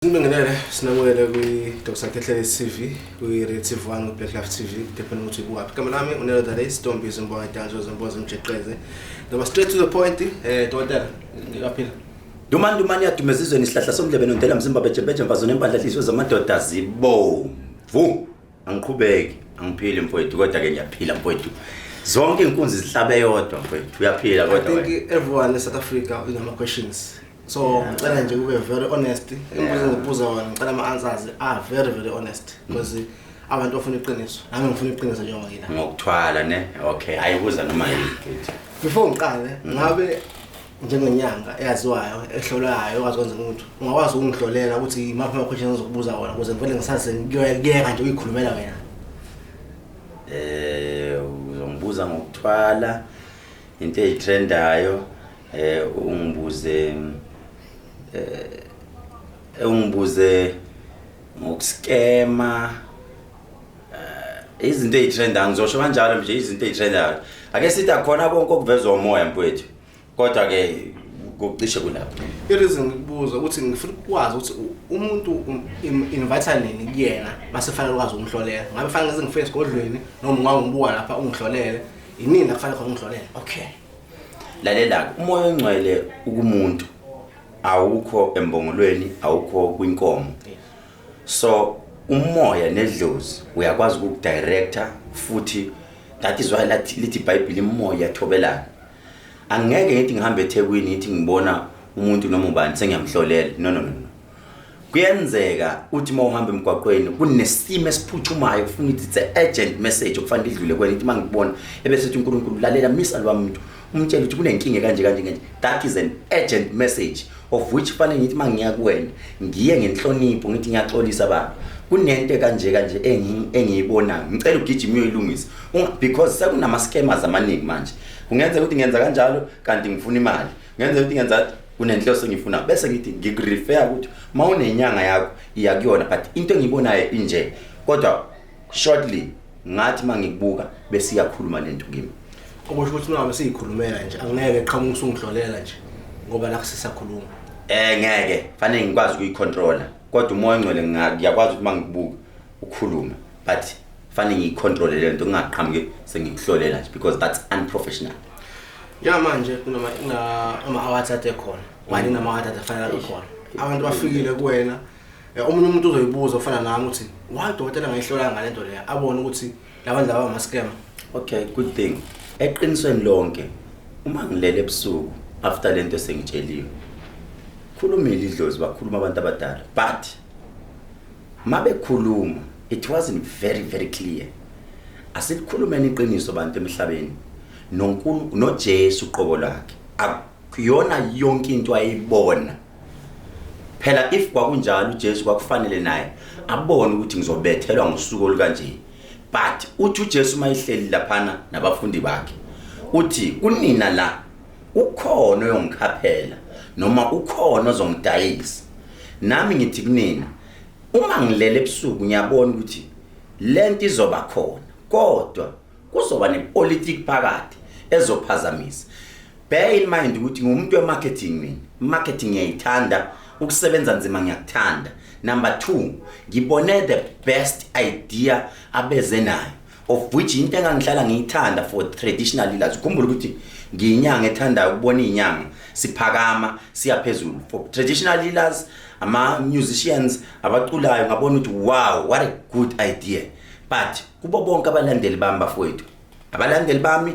Ngibingelele sinamukele kwi-Dr. Khehlelezi TV kwi-Relative Wami Black Life TV depending ukuthi kuwaphi. Igama lami uNelodale Stombi Zimboya Danzo Zimboza Mjeqeze. Noma straight to the point Dr. Ngiyaphila. Dumani yadumeza izweni isihlahla somdlebe nondela mzimba bejebeje mfazone empahla zamadoda zibo. Angiqhubeki angiphili mfowethu kodwa ke ngiyaphila mfowethu. Zonke inkunzi zihlabe yodwa mfowethu uyaphila kodwa. I think everyone in South Africa inama questions. So ngicela nje ube very honest. Imibuzo engibuza wona ngicela ama-answers are very honest because abantu bafuna iqiniso. Nami ngifuna iqiniso njengoba yina. Ngokuthwala ne. Okay, ayibuza noma yini. Before ngiqale ngabe njengenyanga eyaziwayo ehlolayo okwazi kwenza umuntu. Ungakwazi ukungihlolela ukuthi imaphi ama-questions ozokubuza wona ukuze ngivele ngisaze ngiyeka nje uyikhulumela wena. Uzongibuza ngokuthwala into eyitrendayo ungibuze ngokuskema izinto ezitrendayo ngizosho kanjalo nje izinto ezitrendayo ake sithi akhona konke okuvezwa umoya mfowethu kodwa ke ngokucishe kulapho ireason ngikubuza ukuthi ngifuna ukwazi ukuthi umuntu invite nini kuyena mase fanele ukwazi ukumhlolela ngabe fanele ngizingifake esigodlweni noma ungangibuka lapha ungihlolele inini la kufanele khona ungihlolela. Okay, lalela umoya ongcwele ukumuntu awukho embongolweni awukho kwinkomo. So umoya nedlozi uyakwazi ukudirector futhi that is why lithi iBhayibheli umoya thobelana. Angeke ngithi ngihambe eThekwini ngithi ngibona umuntu noma ubani sengiyamhlolela no. Kuyenzeka uthi mawuhamba emgwaqweni kunesimo esiphuthumayo ufuna ukuthi it's an urgent message okufanele idlule kwena ithi mangibona ebese uthi uNkulunkulu lalela misa lo muntu umtshela ukuthi kunenkinga kanje that is an urgent message of which fanele ngithi mangiya kuwena ngiye ngenhlonipho ngithi ngiyaxolisa baba kunento kanje engiyibona ngicela ugijime uyilungisa because sekunama scammers amaningi manje ungenza ukuthi ngenza kanjalo kanti ngifuna imali ngenza ukuthi ngenza kunenhloso engifuna bese ngithi ngikurefer ukuthi mawunenyanga yakho iyakuyona but into engiyibonayo inje kodwa shortly ngathi mangikubuka bese iyakhuluma lento kimi okusho ukuthi noma siyikhulumela nje angeke eqhamuka usungihlolela nje ngoba la sisakhuluma ngeke fanele ngikwazi ukuyicontrola kodwa umoya ongcwele ngiyakwazi ukuthi mangikubuka ukhuluma but fanele ngiyicontrol lento ngingaqhamuke sengikuhlolela nje because that's unprofessional. Ja manje kunama ama-awards athe khona wani nama-awards afanele abe khona abantu bafikile kuwena omunye umuntu uzoyibuza ofana nami ukuthi why dokotela ngayihlola ngalento leya abone ukuthi labantu laba ama-scam. Okay, good thing. Eqinisweni lonke uma ngilele ebusuku after lento sengitsheliwe khulumile idlozi bakhuluma abantu abadala but mabekhuluma it wasn't very clear. Asikhulumeni iqiniso abantu emhlabeni noNkulunkulu noJesu uqobo lakhe akuyona yonke into ayibona phela if kwakunjalo uJesu kwakufanele naye abone ukuthi ngizobethelwa ngosuku olukanje but uthi uJesu mayihleli laphana nabafundi bakhe uthi kunina la ukhona oyongikhaphela noma ukhona ozongidayisa nami ngithi kunina uma ngilele ebusuku ngiyabona ukuthi lento izoba khona kodwa kuzoba nepolitiki phakathi ezophazamisa. Bear in mind ukuthi ngumuntu wemarketing mina marketing ngiyayithanda ukusebenza nzima ngiyakuthanda. Number 2 ngibone the best idea abeze nayo of which into engangihlala ngiyithanda for traditional healers ukhumbula ukuthi ngiyinyanga ethanda ukubona inyanga siphakama siyaphezulu for traditional healers ama musicians abaculayo ngabona ukuthi wow what a good idea but kubo bonke abalandeli bami bafowethu abalandeli bami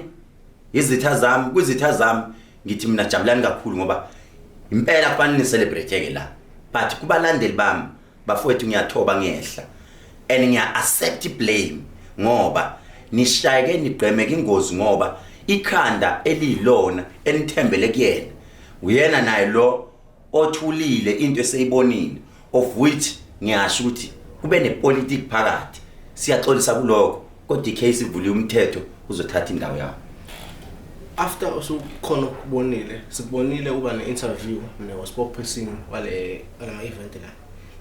izitha zami kwizitha zami ngithi mina jabulani kakhulu ngoba impela kufanele celebrate la but kubalandeli bami bafowethu ngiyathoba ngehla and ngiya accept blame ngoba nishayeke nigqemeke ingozi ngoba ikhanda elilona enithembele kuyena uyena naye lo othulile into eseyibonile of which ngiyasho ukuthi kube nepolitiki phakathi siyaxolisa kuloko kodwa icase ivule umthetho uzothatha indawo yawo. After usukhona ukubonile sikubonile uba ne-interview ne-spokesperson wale event la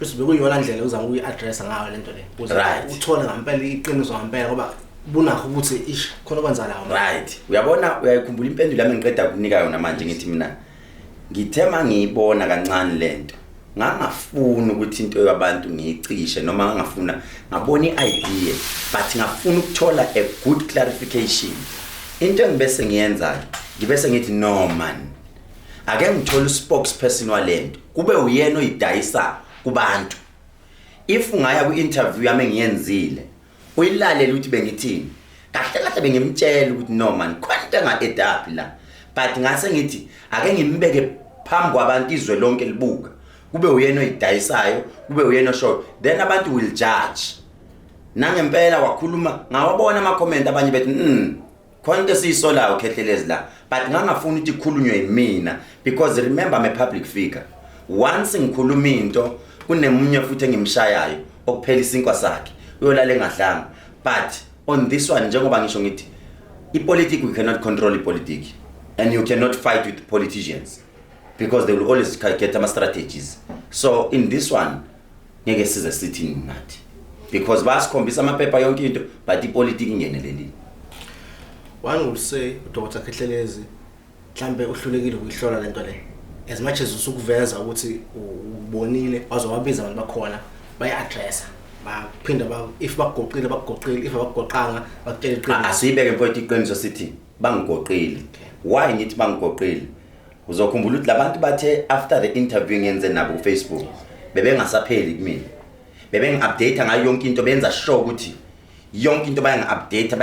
bese bekuyona ndlela uzama ukuyi-address ngayo lento le ukuze uthole ngempela iqiniso ngempela ngoba bunakho ukuthi ish khona kwenza lawo. Right, uyabona uyayikhumbula impendulo yami engiqeda ukunika yona manje ngithi mina ngithema ngiyibona kancane lento ngangafuna ukuthi into yabantu ngiyicishe noma ngafuna ngabona iidea but ngafuna ukuthola a good clarification. Into engibese ngiyenzayo ngibese ngithi no man, ake ngithola spokesperson walento kube uyena oyidayisa kubantu. If ungaya ku-interview yami engiyenzile uyilalele ukuthi bengithini kahle kahle bengimtshela ukuthi no man khona nga-adapt la, but ngase ngithi ake ngimbeke phambi kwabantu izwe lonke libuka kube uyena oyidayisayo kube uyena osho, then abantu will judge. Nangempela wakhuluma ngawabona ama-comment abanye bethi khona into esiyisolayo Khehlelezi la, but ngangafuni ukuthi ikhulunywe yimina because remember I'm a public figure. Once ngikhuluma into kunemunye futhi engimshayayo okuphela isinkwa sakhe uyolala engadlanga. But on this one njengoba ngisho ngithi ipolitics, we cannot control ipolitics and you cannot fight with politicians because they will always get ama strategies. So in this one ngeke size sithi nathi because basikhombisa amaphepha yonke into but ipolitics ingeneleli. One would say Dr. Khehlelezi mhlambe uhlulekile ukuyihlola lento le, as much as usukuveza ukuthi ubonile wazowabiza abantu bakhona baya-addressa baphinda if bakugoqile bakugoqile, if abakugoqanga bakutshela iqiniso. Asibeke mfowethu iqiniso sithi bangigoqile. Why ngithi bangigoqile? Uzokhumbula ukuthi labantu bathe after the interview ngiyenze nabo ku Facebook bebengasapheli kumina, bebengi-update ngayo yonke into, benza sure ukuthi yonke into bayangi-update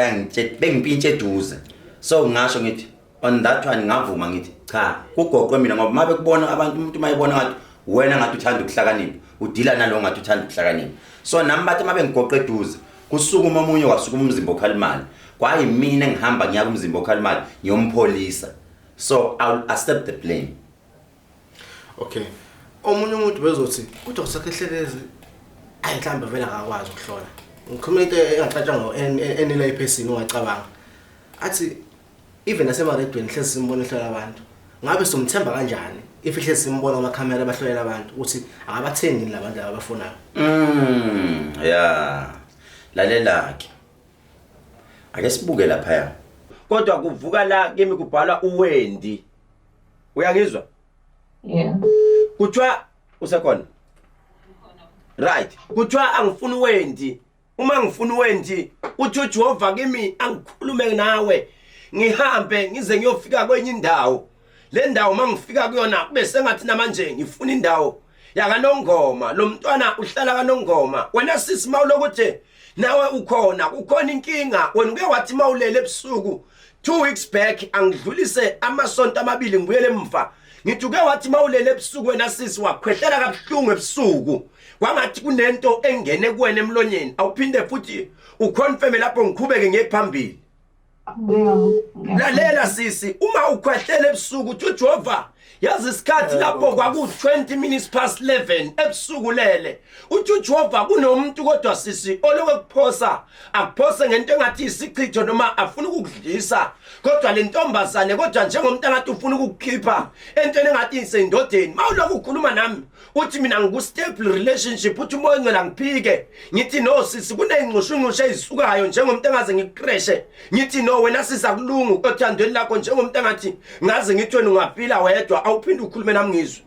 bengipintshe eduze. So ngasho ngithi on that one ngavuma ngithi cha kugoqwe mina ngoba mabe kubona abantu umuntu mayibona ngathi wena ngathi uthanda ukuhlakanipha udila nalo ngathi uthanda ukuhlakanipha. So nami bathi mabe ngigoqe eduze kusukuma omunye wasukuma umzimba okhalimali kwayi mina ngihamba ngiya kumzimba okhalimali ngiyompolisa. So I'll accept the blame. Okay, omunye umuntu bezothi uDr. Khehlelezi ayihlambe vela akakwazi ukuhlola. Ngikhuluma into engaxatshanga enelay person ongacabanga athi even nasemaredweni hlezi simbona ehlola abantu, ngabe somthemba kanjani if hlezi simbona amakhamera abahlolela abantu ukuthi akabathengi labantu abafunayo. Yeah, lalela ke ake sibuke lapha kodwa kuvuka la kimi kubhala uwendi. Uyangizwa? Yeah. Kuthiwa usekhona? Right. Kuthiwa angifuni uwendi. Uma ngifuna uwendi uthi uJehova kimi angikhulume nawe ngihambe ngize ngiyofika kwenye indawo. Le ndawo mangifika kuyona bese ngathi namanje ngifuna indawo yakaNongoma. Lo mntwana uhlala kaNongoma. Wena sisi mawulokuthi nawe ukhona inkinga wena uke wathi mawulele ebusuku 2 weeks back angidlulise amasonto amabili ngibuyele emva. Ngithi uke wathi mawulele ebusuku wena sisi wakhwehlela kabuhlungu ebusuku kwangathi kunento engene kuwena emlonyeni awuphinde futhi uconfirm lapho ngikhubeke ngephambili. Lalela sisi uma ukhwehlela ebusuku uthi uJehova yazi isikhathi lapho kwaku 20 minutes past 11 ebusuku lele uthi uJehova kunomuntu kodwa sisi oloke kuphosa akuphose ngento engathi isichitho noma afuna ukudlisa kodwa le ntombazane kodwa njengomuntu engathi ufuna ukukhipha entweni engathi isendodeni mawuloku ukhuluma nami uthi mina ngiku-stable relationship uthi umoya ngicela ngiphike ngithi no sisi kuneyingqushungqushe ezisukayo njengomuntu engaze ngikreshe ngithi no wena sisa kulungu othandweni lakho njengomuntu engathi ngaze ngithi wena ungaphila wedwa awuphinde ukhulume nami ngizwe.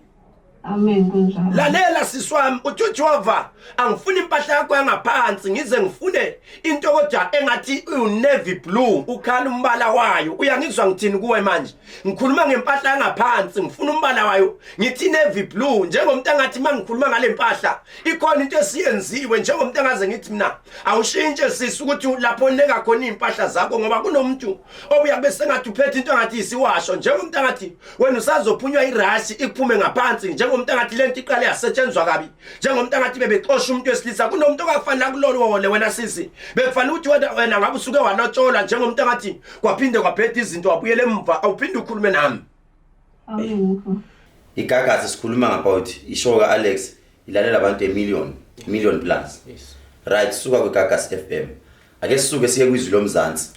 Amen kunjalo. Lalela siswami uthi uJehova angifuni impahla yakho yangaphansi ngize ngifune into kodwa engathi u-navy blue ukhala umbala wayo. Uyangizwa ngithini kuwe manje? Ngikhuluma ngempahla yangaphansi ngifuna umbala wayo ngithi navy blue njengomuntu engathi mangikhuluma ngale mpahla ikhona into esiyenziwe njengomuntu engaze ngithi mina awushintshe sisi ukuthi lapho neka khona impahla zakho ngoba kunomuntu obuya bese ngathi uphethe into engathi isiwasho njengomuntu engathi wena usazophunywa irashi ikuphume ngaphansi njengomuntu engathi lento iqale yasetshenzwa kabi njengomuntu engathi bebexosha umuntu wesilisa kunomuntu ongafanele kulolwole wena sisi bekufanele ukuthi wena ngabe usuke walotshola njengomuntu engathi kwaphinde kwaphethe izinto wabuyele emva awuphinde ukhulume nami. Amen. Igagasi sikhuluma about ishow ka Alex ilalela abantu million plus. Yes. Right, suka kwiGagasi FM ake sisuke siye kwizwi lomzansi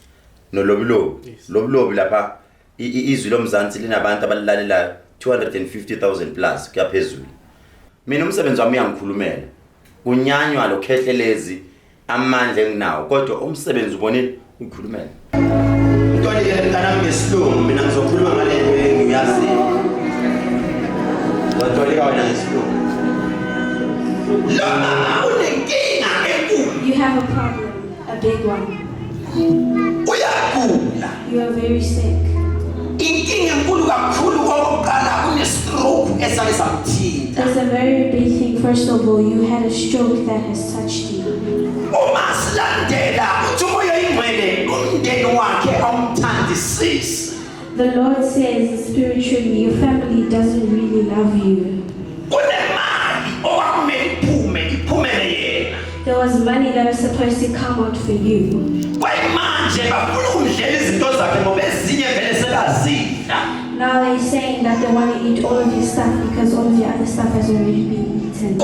nolobulobi. Lobulobi lapha izwi lomzansi linabantu abalilalelayo 250,000 plus kuyaphezulu. Mina umsebenzi wami uyangikhulumela kunyanywa lo Khehlelezi amandla enginawo kodwa umsebenzi ubonile uyikhulumela. Into le kanami ngesilungu mina ngizokhuluma ngale nto engiyaziyo. Wena wena ngesilungu You have a problem, a big one. You are very sick. There's a very big thing. First of all, you had a stroke that has touched you. The Lord says spiritually, your family doesn't really love you. There was money that was supposed to come out for you. Now they're saying that they want to eat all of your stuff because all of your other stuff has already been eaten.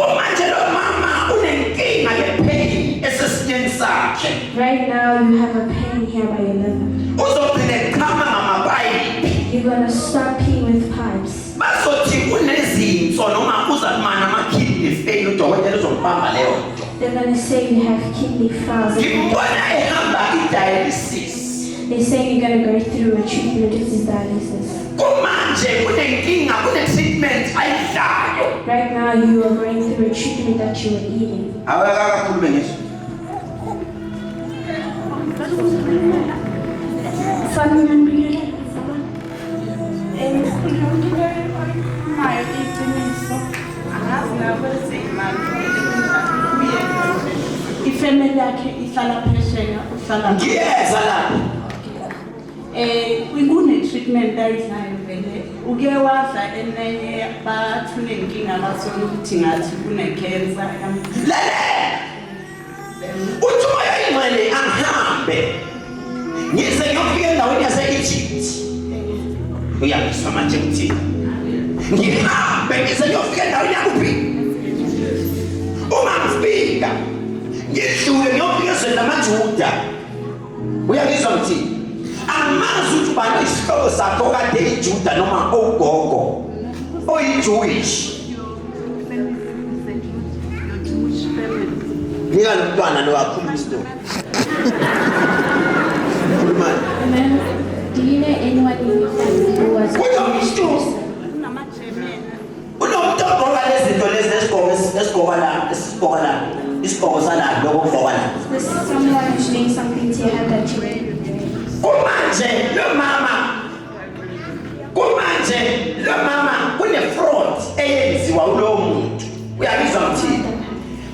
Right now you have a pain here by your liver. You're going to start peeing with pipes. They're going to say you have kidney failure. They say you're going to go through a treatment with this dialysis. Right now you are going through a treatment that you are eating. Ifamily yakhe ihlala phesheya uhlala kune treatment ayidlayo vele uke wadla enenye bathule inkinga basona ukuthi ngathi kune cancer uthuma imali angihambe ngize ngiyofika endaweni yase-Egypt uyangizwa manje ngithini ngihambe ngize ngiyofika endaweni yakuphi uma ngifika ngidlule ngiyofika ezweni lamaJuda uyangizwa ngithini amazi ukuthi ubani isihlobo sakho kade iJuda noma ogogo oyi-Jewish nika nomntwana lo wakhuluma isitori. Amen. Do you know anyone in your family who was a Jewish person? Unomuntu ogqoka lezinto lezi isigqoko salapha lokho kugqoka la. There's someone who's doing something to your head that you wear. Kumanje lo mama kune fraud eyenziwa ulo muntu uyabizwa mthini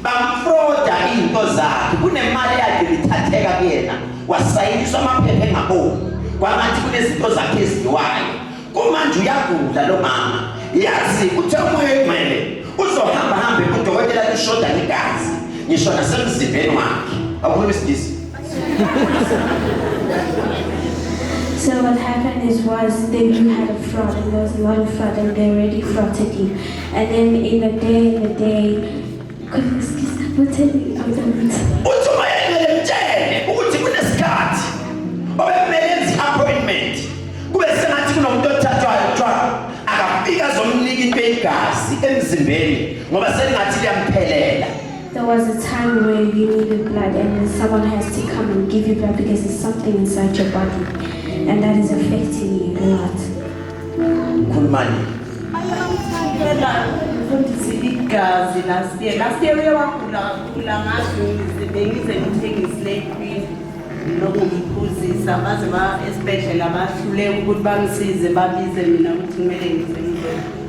bamfroda into zakhe kunemali yakhe lithatheka kuyena wasayiswa amaphepha engaboni kwangathi kunezinto zakhe eziwayo kumanje uyagula lo mama yazi uthe umoya egcwele uzohamba hambe kudokotela lishoda igazi ngisho nasemzimbeni wakhe akhuluma isidisi. So what happened was that you had a fraud and there was a lot of fraud and they already frauded you. And then in the day, there was a time where you needed blood and then someone has to come and give you blood because there's something inside your body and that is affecting you a lot. Last year we were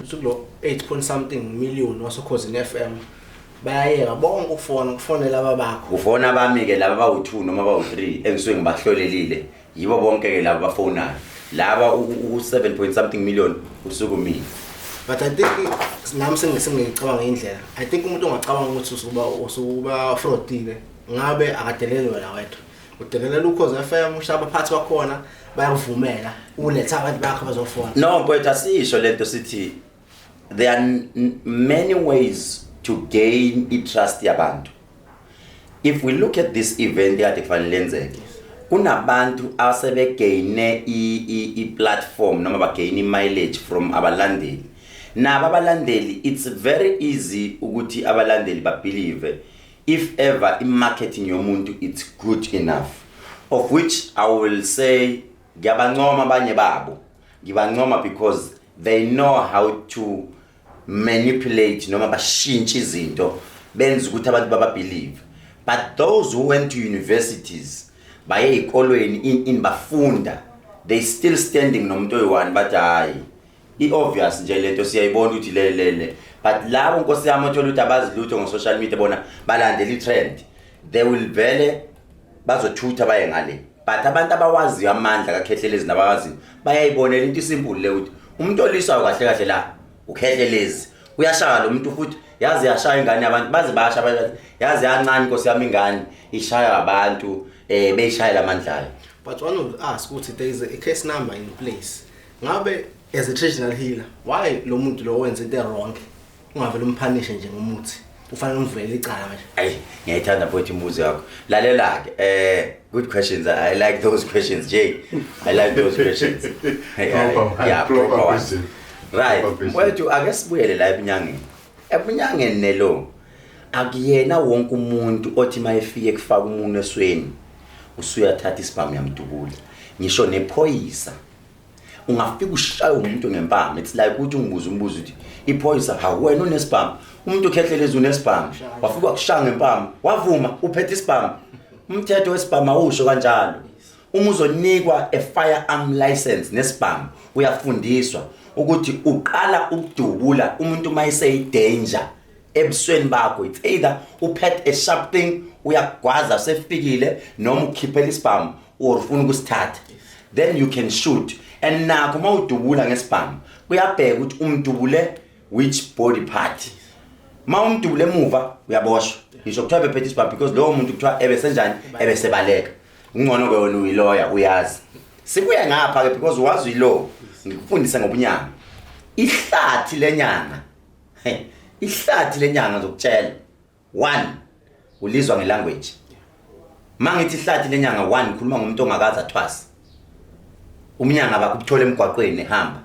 Sukulo 8.something million wasokhoza in-FM bayayeka bonke ukufonela ababakho ufona abami ke laba bawu2 noma bawu3 engisuke ngibahlolelile yibo bonke ke laba bafonayo laba u7.something million usuku mina. But I think nami sengicabanga indlela I think umuntu ongacabanga ukuthi usuba fraudile ngabe akadelelwe wena wethu udelela ukhoza FM ushaba phathi bakhona bayakuvumela uletha abantu bakho bazofona. No but asisho lento sithi there are many ways to gain trust yabantu. If we look at this event at Khehlelezi kunabantu asebegaine i-platform noma bagaine mileage from abalandeli naba abalandeli it's very easy ukuthi abalandeli babelieve if ever in marketing yomuntu it's good enough, of which I will say ngiyabancoma abanye babo ngibancoma because they know how to manipulate noma bashintsha izinto benza ukuthi abantu baba believe. But those who went to universities baye ezikolweni in bafunda, they still standing nomuntu oyi-one but hayi i-obvious nje lento siyayibona ukuthi lelele. But labo nkosi yami othola ukuthi abazi lutho ngo-social media bona balandela i-trend, they will vele bazothutha baye ngale. But abantu abawaziyo amandla kaKhehlelezi nabawaziyo bayayibonela into isimple le ukuthi umuntu oliswayo kahle kahle la uKhehlelezi uyashaya lo muntu futhi yazi yashaya ingane abantu baze basha bathi yazi yancane nkosi yami ingane ishaya abantu beyishayela amandla. But one would ask ukuthi there is a case number in place. Ngabe as a traditional healer, why lo muntu lo wenza into wrong ungavele umphanishe nje ngomuthi ufanele umvele icala manje? Hey, ngiyayithanda futhi imibuzo yakho. Lalela ke good questions. I like those questions, Jay. I like those questions. Yeah, proper ones. Right. Well, I guess sibuyele la ebunyangeni. Ebunyangeni nelo akuyena wonke umuntu othi mayefike kufaka umuntu esweni usuyathatha isibhamu yamdubula. Ngisho nephoyisa ungafika ushaya umuntu ngempama. It's like ukuthi ungibuza umbuzo uthi iphoyisa wena unesibhamu, umuntu uKhehlelezi unesibhamu, wafika ukushaya ngempama, wavuma uphethe isibhamu. Umthetho wesibhamu awusho kanjalo. Uma uzonikwa a firearm license nesibhamu uyafundiswa ukuthi uqala ukudubula umuntu mayise danger ebusweni bakho. It's either uphethe a sharp thing uyagwaza sefikile noma ukhiphela isibhamu or ufuna ukusithatha, then you can shoot. And nakho mawudubula ngesibhamu uyabheka ukuthi umdubule which body part. Mawumdubule emuva uyaboshwa. Ngisho kuthiwa bephethe isibhamu because lowo muntu kuthiwa ebesenjani ebesebaleka. Ungcono ke wena uyiloya uyazi. Sibuye ngapha ke because wazi uyilo ngikufundisa ngobunyanga. Ihlathi lenyanga. Ihlathi lenyanga zokutshela. 1 ulizwa ngelanguage. Mangithi ihlathi lenyanga 1 khuluma ngomuntu ongakaza thwasa. Umnyanga bakuthola emgwaqweni ehamba.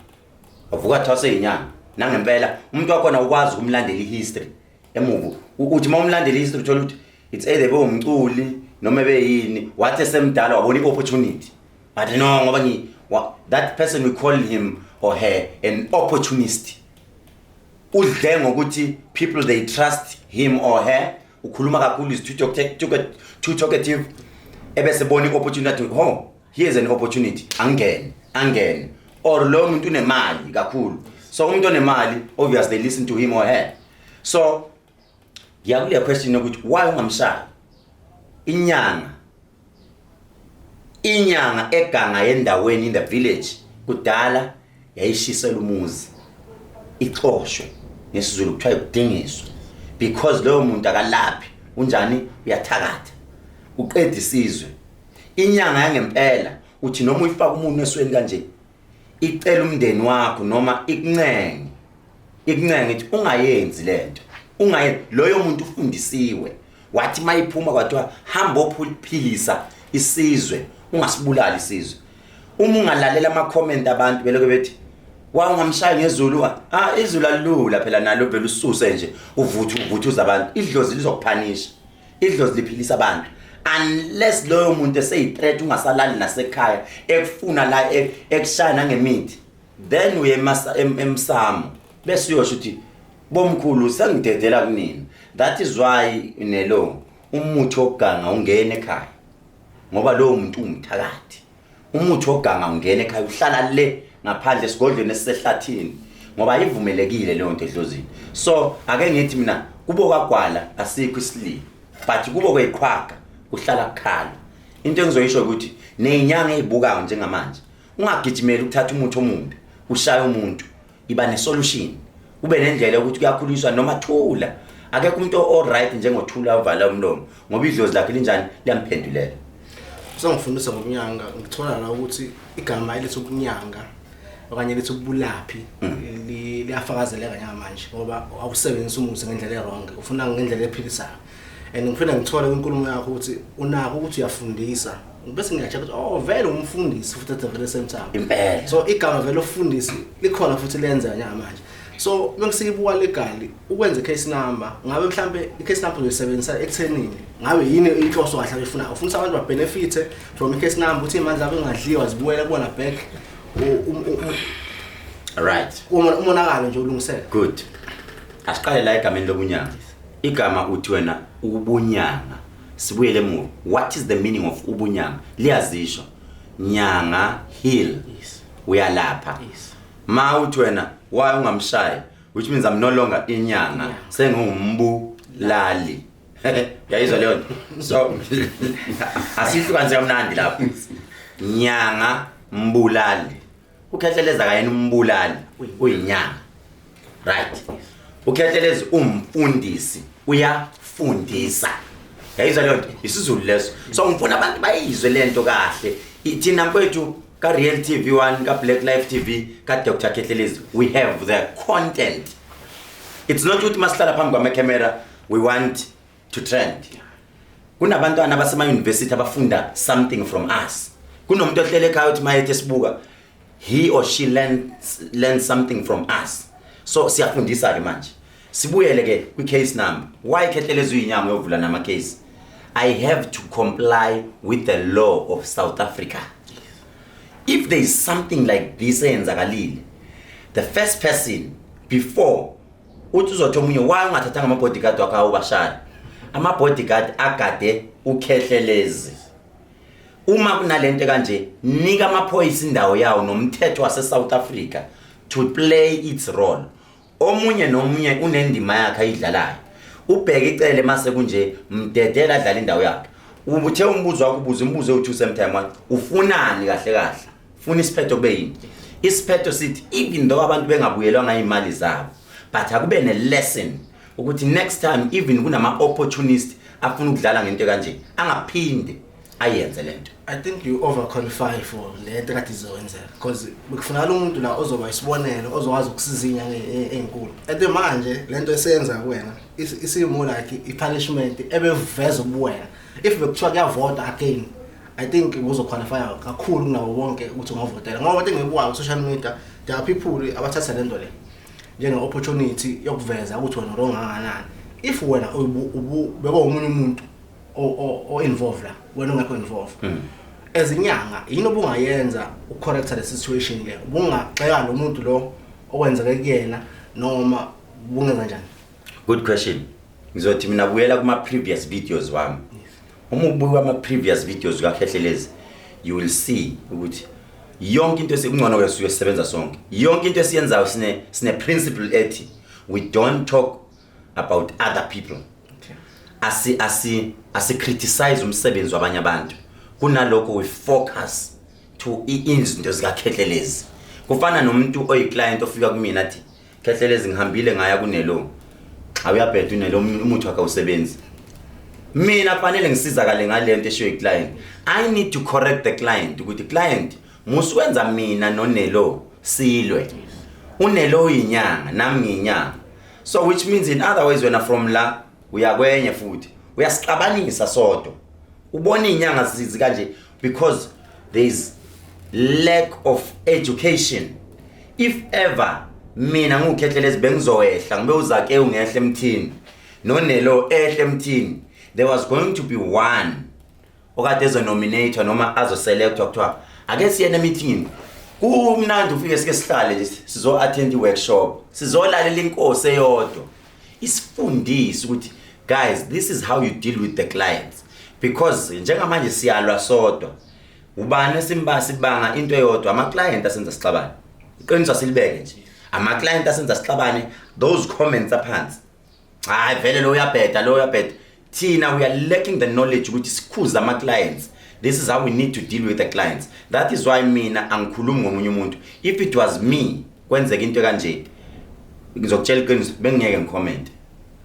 Wavuka thwasa inyanga. Nangempela umuntu wakhona ukwazi ukumlandela ihistory. Emuvu ukuthi mawumlandela ihistory uthola ukuthi it's either bewumculi noma beyini wathi esemdala wabona i-opportunity. But no ngoba that person we call him or her an opportunist. Udle ngokuthi people they trust him or her ukhuluma kakhulu is too talkative ebese bona i-opportunity. Oh, here's an opportunity, angene or lo muntu unemali kakhulu, so umuntu onemali obviously listen to him or her. So ngiyakule question ukuthi why ungamshaya inyanga eganga yendaweni in the village kudala yayishisela umuzi ixoshwe ngesizulu kuthiwa ukudingiswa because lo muntu akalaphi unjani uyathakatha uqeda isizwe. Inyanga yangempela uthi noma uyifaka umuntu esweni kanje icela umndeni wakho noma ikuncenge ithi ungayenzi lento, loyo muntu ufundisiwe wathi mayiphuma kwathiwa hamba ophuphilisa isizwe ungasibulali isizwe. Uma ungalalela ama comment abantu beloko bethi wa ungamshaya ngezulu, izulu alula phela nalo vele ususe nje uvuthuza abantu. Idlozi lizokuphanisha, idlozi liphilisa abantu unless loyo muntu eseyithreat ungasalali nasekhaya ekufuna la ekushaya nangemithi, then uye emsamo bese uyosho uthi bomkhulu sengidedela kunini. That is why nelo umuthi oganga ungena ekhaya ngoba lo muntu umthakathi. Umuthi oganga ungena ekhaya uhlala le ngaphandle esigodlweni esisehlathini ngoba ivumelekile leyo nto edlozini. So ake ngithi mina kubo kagwala asikho isililo but kubo kweqhwaga uhlala kukhala. Into engizoyisho ukuthi nezinyanga ezibukayo njengamanje ungagijimela ukuthatha umuthi omumbi ushaya umuntu, iba nesolution. Ube nendlela ukuthi kuyakhuliswa noma thula. Akekho umuntu all-right njengothula uvala umlomo ngoba idlozi lakhe linjani liyamphendulela. Usangifundisa ngobunyanga ngithola la ukuthi igama elithi ubunyanga okanye lithi ubulaphi liyafakazeleka njengamanje ngoba awusebenzisa umuthi ngendlela e-wrong, ufuna ngendlela ephilisayo. And ngifuna ngithole inkulumo yakho ukuthi unako ukuthi uyafundisa bese ngiyacheka ukuthi oh vele umfundisi futhi at the same time impela. So igama vele ofundisi likhona futhi lenza njengamanje. So mengisiyibuka legali ukwenza case number ngabe mhlambe i-case number uyisebenzisa ekuthenini ngabe yini inhloso kahle ufuna abantu ba benefit from i-case number ukuthi imandla zabo engadliwa zibuwele kubona back right umonakalo nje ulungiseke. Good. Asiqale la egameni lobunyanga. igama uthi wena ubunyanga sibuyele emuva. What is the meaning of ubunyanga? Liyazisho nyanga heal, uyalapha. Ma uthi wena why ungamshayi, which means I'm no longer inyanga, sengumbulali. Yayizwa leyo nto. So asihlukanise kamnandi lapho. Nyanga mbulali. Ukhehleleza kayena umbulali uyinyanga. Right. Ukhehlelezi umfundisi uyafundisa. Yayizwa leyo nto isizulu leso. So ngifuna abantu bayizwe lento kahle. Ithina mfowethu ka Real TV 1 ka Black Life TV ka Dr. Khehlelezi, we have the content. It's not ukuthi masihlala phambi kwama camera we want to trend. Kunabantwana abasema university abafunda something from us. Kunomuntu ohlele ekhaya uthi mayethe sibuka, he or she learns something from us. So siyafundisa ke manje. Sibuyele ke kwi case number. Why Khehlelezi uyinyanga yovula nama case? I have to comply with the law of South Africa. If there is something like this eyenzakalile, the first person before uthi uzothi omunye why ungathathanga ama bodyguard wakho awubashaya. Ama bodyguard agade uKhehlelezi. Uma kunalento kanje nika amaphoyisa indawo yawo nomthetho wase South Africa to play its role. Omunye nomunye unendima yakhe ayidlalayo. Ubheke icele mase kunje mdedela adlala indawo yakhe. Ubuthe umbuzo wakho umbuze uthi sometime ufunani kahle kahle. Funa isiphetho kube yini? Isiphetho sithi even though abantu bengabuyelwanga imali zabo, but akube ne lesson ukuthi next time even kunama opportunist afuna ukudlala ngento kanje angaphinde ayenze lento. I think you overqualify for lento kade izowenza because bekufunala umuntu la ozoba isibonelo ozokwazi ukusiza inyanga ezinkulu. Ede manje lento esenza kuwena isimo like i-punishment ebeveza ubuwena. If bekuthiwa kuyavota again, I think uzoqualify kakhulu kunawo wonke ukuthi ungavotela. Ngoba into engibuka ku social media, there are people abathatha lento le njenge opportunity yokuveza ukuthi wena wrong kangakanani. If wena beko umunye umuntu o involved la, wena ungekho involved. Ezinyanga yini obungayenza ucorrecta the situation le? Ubungaxeka lo muntu lo owenza kuyena noma bungenza kanjani? Good question. Ngizothi mina buyela kuma previous videos wami. Uma ubuka ama previous videos ka Khehlelezi, you will see ukuthi yonke into esingcono ke siyosebenza sonke. Yonke into esiyenzayo sine principle ethi we don't talk about other people. Asi criticize umsebenzi wabanye abantu. Kunalokho we focus to izinto zika Khehlelezi. Kufana nomuntu oyiclient ofika kumina athi Khehlelezi ngihambile ngaya kunelo. Awuyabheda unelo umuntu wakhe usebenzi. Mina fanele ngisizakale ngalento esho iclient. I need to correct the client ukuthi client muswenza mina nonelo silwe. Unelo inyanga nami nginyanga. So which means in other ways when from la uyakwenye futhi uyasixabanisa sodwa. Ubona inyanga zizi kanje because there is lack of education. If ever mina nguKhehlelezi bengizowehla ngibe uzake ungehle emthini nonelo ehle emthini, there was going to be one okade ezo nominator noma azo selector kuthiwa ake siyene meeting kumnandi ufike sike sihlale nje sizo attend i workshop sizolalela inkosi eyodwa isifundise ukuthi guys this is how you deal with the clients because njengamanje siyalwa sodwa ubani sibanga into eyodwa ama client asenza sixabane iqiniso silibeke nje ama client asenza sixabane those comments aphansi hayi vele lo uyabheda Tina, we are lacking the knowledge ukuthi sikhuza ama clients. This is how we need to deal with the clients. That is why mina angikhulumi ngomunye umuntu. If it was me kwenzeka into kanje ngizokutshela iqiniso bengingeke ngicomment.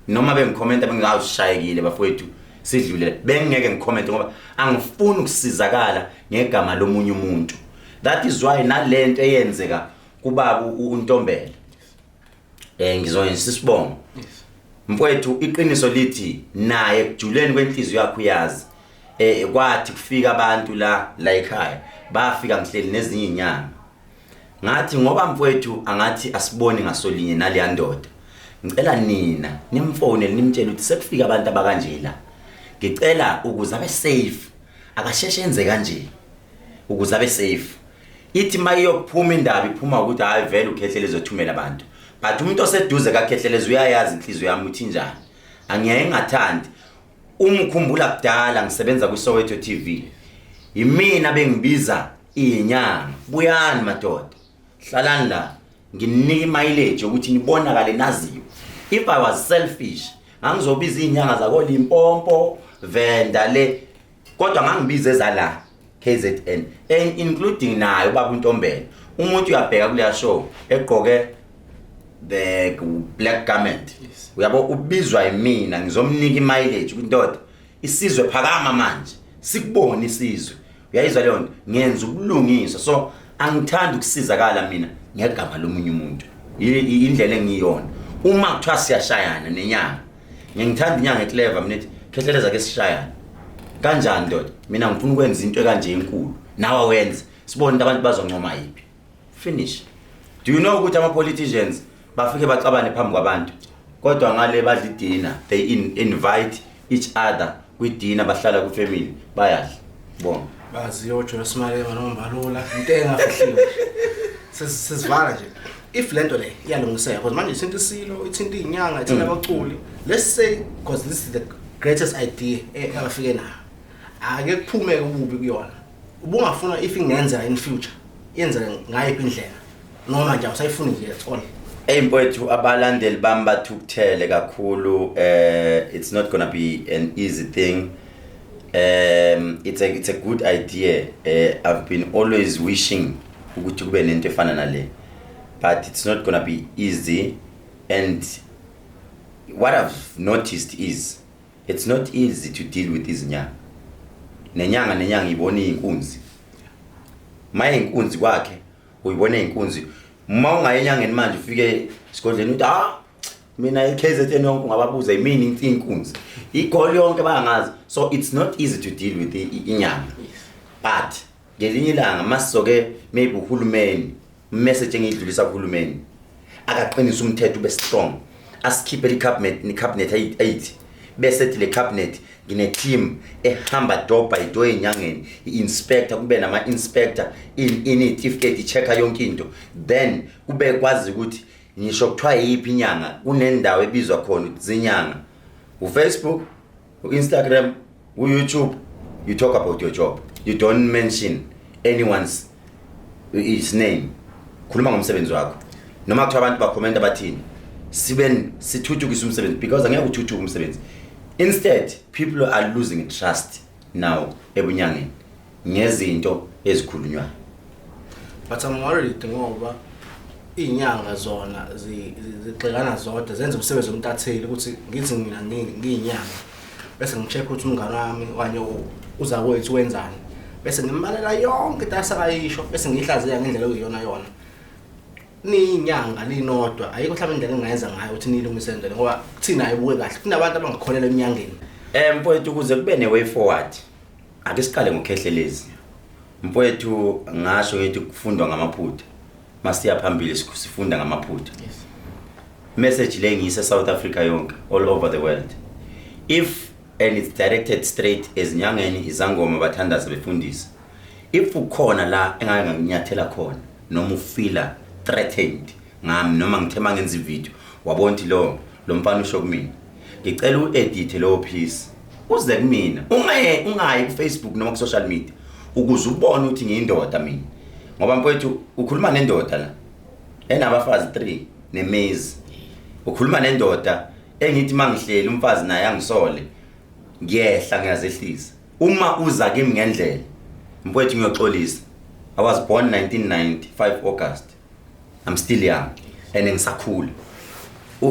Noma bengicomment bengawushayekile bafowethu sidlule bengingeke ngicomment ngoba angifuni ukusizakala ngegama lomunye umuntu. That is why nalento eyenzeka kubaba uNtombela. Ngizoyenza isibongo. Mfowethu iqiniso lithi naye kujuleni kwenhliziyo yakho uyazi kwathi kufika abantu la ekhaya bafika ngihleli nezinye inyanga ngathi ngoba mfowethu angathi asiboni ngasolinye nale ndoda ngicela nina nimfonele nimtshela ukuthi sekufika abantu abakanje la ngicela ukuze abe safe akasheshe enze kanje ukuze abe safe ithi mayiyophuma indaba iphuma ukuthi hayi vele uKhehlelezi othumela abantu but umuntu oseduze kaKhehlelezi uyayazi inhliziyo yami uthi njani Angiyaye ngathandi. Umkhumbula kudala ngisebenza ku Soweto TV. Yimina bengibiza inyanga. Buyani madoda. Hlalani la. Nginika imileage ukuthi nibonakale naziyo. If I was selfish, angizobiza inyanga zako Limpopo, Venda le. Kodwa ngangibiza ezala KZN and including nayo baba uNtombela. Umuntu uyabheka kuleya show egqoke the black garment. Uyabo ubizwa yimina ngizomnika imileage kwindoda. Isizwe phakama manje. Sikubona isizwe. Uyayizwa leyo nto ngenza ubulungiswa. So angithandi ukusizakala mina ngegama lomunye umuntu. Indlela engiyona. Uma kuthiwa siyashayana nenyanga. Ngithanda inyanga eClever mina ethi Khehlelezi ake sishayana. Kanjani ndoda? Mina ngifuna ukwenza into kanje enkulu. Nawe wenza. Sibone abantu bazoncoma yipi. Finish. Do you know ukuthi ama politicians bafike bacabane phambi kwabantu? Kodwa ngale badla dinner, they invite each other with dinner bahlala ku family bayadla. Bona. Baziyo Joyce Malema nombalula into engafihliwe. Sesivala nje. If lento le iyalungiseka because manje isinto isilo ithinta inyanga ithinta abaculi. Let's say because this is the greatest idea abafike nayo. Ake kuphume ububi kuyona. Ubungafuna if ingenza in future. Yenza ngayiphi indlela. Noma nje usayifuna nje at all. Mfowethu abalandeli bami bathukuthele kakhulu. It's not gonna be an easy thing. It's a good idea. I've been always wishing ukuthi kube nento efana nale. But it's not gonna be easy. And what I've noticed is it's not easy to deal with this nyanga. Nenyanga ibona inkunzi. Maye inkunzi kwakhe uyibona inkunzi. Uma ungayenyangeni manje ufike sigodleni uthi mina iKZN yonke ngababuza yimini inkunzi. Igoli yonke bayangazi. So it's not easy to deal with inyanga. But ngelinye ilanga masizoke maybe uhulumeni message engidlulisa kuhulumeni akaqinisa umthetho ube strong. Asikhiphe icabinet 8 bese le cabinet ngine team ehamba door by door enyangeni inspector kube nama inspector in certificate checker yonke into then kube kwazi ukuthi ngisho kuthiwa yipi inyanga kunendawo ebizwa khona zinyanga uFacebook uInstagram uYouTube you talk about your job you don't mention anyone's his name khuluma ngomsebenzi wakho noma kuthiwa abantu bakhomenta bathini sithuthukisa umsebenzi because angeke uthuthuke umsebenzi. Instead, people are losing trust now ebunyangeni ngezinto ezikhulunywa. But I'm worried ngoba inyanga zona zixekana zodwa zenza umsebenzi omtatheli ukuthi ngithi mina ngiyinyanga bese ngicheck ukuthi umngane wami kanye uza kwethu wenzani bese ngimbalela yonke tasakayisho bese ngihlaziya ngendlela okuyona yona. Ninyanga linodwa ayikho mhlawumbe indlela engayenza ngayo ukuthi nilungise indlela ngoba kuthina ayibuke kahle kunabantu abangakholelwa eminyangeni. Mfowethu ukuze kube ne way forward ake siqale ngokhehlelezi. Mfowethu ngasho ngithi kufundwa ngamaphutha masiya phambili sifunda ngamaphutha. Yes. Message le ngiyise South Africa yonke all over the world. If and it's directed straight ezinyangeni izangoma bathandaza befundisa. If ukhona la engake nginyathela khona noma ufila threatened ngami noma ngithema ngenza ivideo wabona ukuthi lo mfana usho kumina ngicela uedit lo piece uze kumina ungayi ku Facebook noma ku social media ukuze ubone ukuthi ngiyindoda mina ngoba mfowethu ukhuluma nendoda la enabafazi 3 nemezi ukhuluma nendoda engithi mangihleli umfazi naye angisole ngiyehla ngiyazehlisa uma uza kimi ngendlela mfowethu ngiyoxolisa. I was born 1995 August. I'm still young and ngisakhula.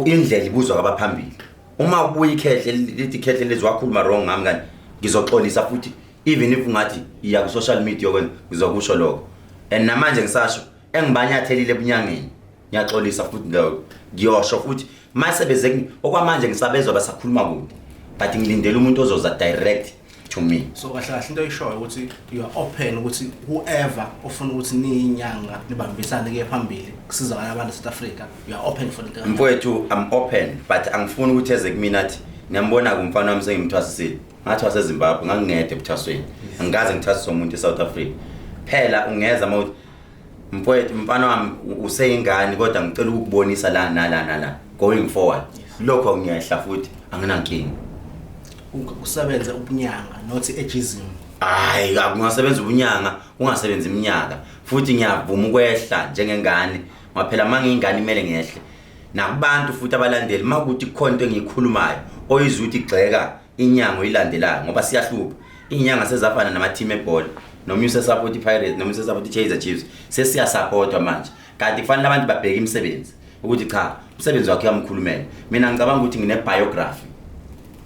Indlela ibuzwa kwabaphambili. Uma ubuye Khehlelezi wakhuluma wrong ngami ngani ngizoxolisa futhi even if ungathi iya ku social media yokwenza ngizokusho lokho. And namanje ngisasho engibanyathelile ebunyangeni. Ngiyaxolisa futhi lo ngiyosho futhi masebeze okwamanje ngisabezwa basakhuluma kude. But ngilindele umuntu ozoza direct to me. So kahle kahle into oyishoyo ukuthi you are open ukuthi whoever ofuna ukuthi niyinyanga nibambisane ke phambili kusizakala abantu South Africa you are open for the Mfowethu I'm open but angifuni ukuthi eze kumina athi ngiyambona kumfana wami sengimthwasisile ngathi waseZimbabwe ngangingede ebuthasweni angikaze ngithwasise umuntu eSouth Africa phela ungeza mawuthi mfowethu mfana wami useyingane kodwa ngicela ukubonisa la going forward lokho ngiyahla futhi anginankingi. Usebenza ubunyanga not ejism. Hayi akungasebenza ubunyanga ungasebenza iminyaka futhi ngiyavuma ukwehla njengengane ngaphela mangiyingane imele ngehle nakubantu futhi abalandeli makuthi ikhonto engiyikhulumayo oyizwe ukuthi igxeka inyango ilandelayo ngoba siyahlupa inyanga sezafana nama team ebhola noma usesupport iPirates noma usesupport iChaizer Chiefs sesiyasupportwa manje kanti kufanele abantu babheke imisebenzi ukuthi cha umsebenzi wakhe uyamkhulumela mina ngicabanga ukuthi ngine biography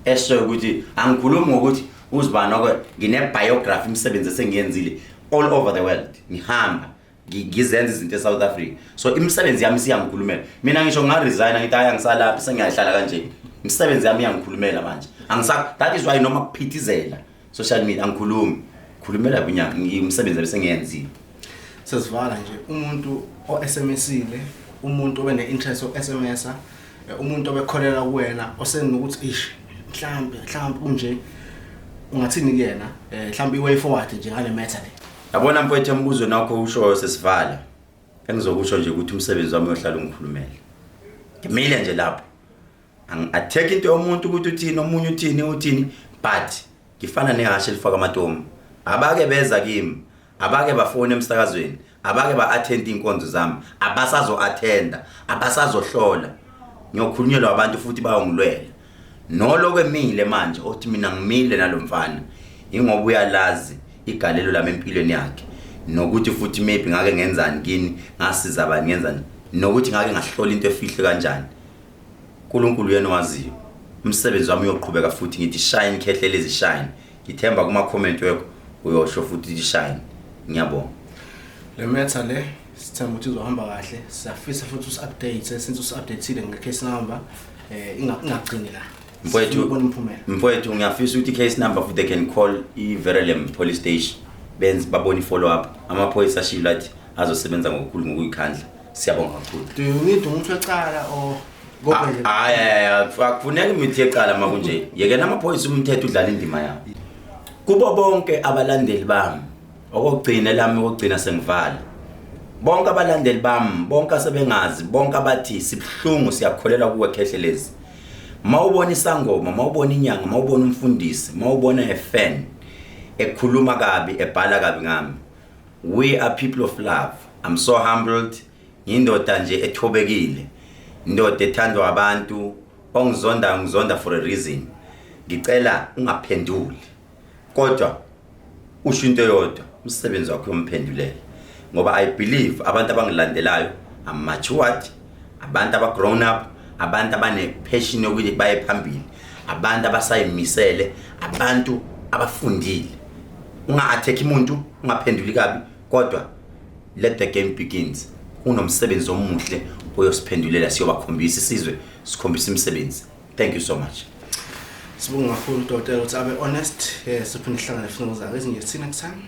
esho ukuthi angikhulumi ngokuthi uzibana ngine biography imisebenzi esengiyenzile all over the world ngihamba ngizenza izinto eSouth Africa so imisebenzi yami siyangikhulumela mina ngisho ngaresign ngithi aya ngisalapha sengiyahlala kanje imisebenzi yami iyangikhulumela manje that is why noma kuphithizela social media angikhulumi khulumela kunyanga imisebenzi ebesengiyenzile Sesivala nje umuntu o-SMSile umuntu obene interest o-SMSa umuntu obekholela kuwena osenokuthi ish mhlambe kunje ungathini kuyena mhlambe iway forward nje ngale matter le. Yabona mfowethu umbuzo nakho usho Sesivala engizokusho nje ukuthi umsebenzi wami uyohlala ungikhulumela ngimile nje lapho angatheka into yomuntu ukuthi uthini omunye uthini but ngifana nehashe elifaka amatomu abake beza kimi abake bafone emsakazweni abake ba-attend inkonzo zami abasazo-attenda abasazohlola ngiyokhulunyelwa abantu futhi bayongilwela noloko emile manje othi mina ngimile nalomfana ingoba uyalazi igalelo lami empilweni yakhe nokuthi futhi maybe ngake ngenzani kini ngasiza abani ngenzani nokuthi ngake ngahlola into efihle kanjani uNkulunkulu yena waziyo umsebenzi wami uyoqhubeka futhi ngithi shine Khehlelezi shine ngithemba kuma comment wakho uyosho futhi shine ngiyabonga le matter le sithemba ukuthi uzohamba kahle siyafisa futhi us-update since us-updateile nge-case number ingagcini la mfowethu ngiyafisa ukuthi case number futhi they can call i-Verelem police station benze babone i-follow up amaphoyisa ashilo athi azosebenza ngokukhulu ngokuyikhandla siyabonga kakhulu. Do you need umuntu wecala or akufuneki imithi yeqala makunje yekena amaphoyisa umthetho udlala indima yawo kubo bonke abalandeli bami okugcina lami okugcina sengivala bonke abalandeli bami bonke asebengazi bonke abathi sibhlungu siyakholela kuwe Khehlelezi mawubona isangoma mawubona inyanga mawubona umfundisi mawubona efan ekhuluma kabi ebhala kabi ngami we are people of love. I'm so humbled ngiyindoda nje ethobekile indoda ethandwa abantu ongizonda for a reason ngicela ungaphenduli kodwa usho into yodwa umsebenzi wakho umphendulele ngoba I believe abantu abangilandelayo am matured abantu aba grown up abantu abane passion yokuthi baye phambili abantu abasayimisele abantu abafundile unga-attack umuntu ungaphenduli kabi kodwa let the game begins unomsebenzi omuhle oyosiphendulela siyobakhombisa isizwe sikhombisa imisebenzi. Thank you so much. Sibonga kakhulu Dr. ukuthi abe honest siphinde sihlangane futhi ngozake ezinye next time.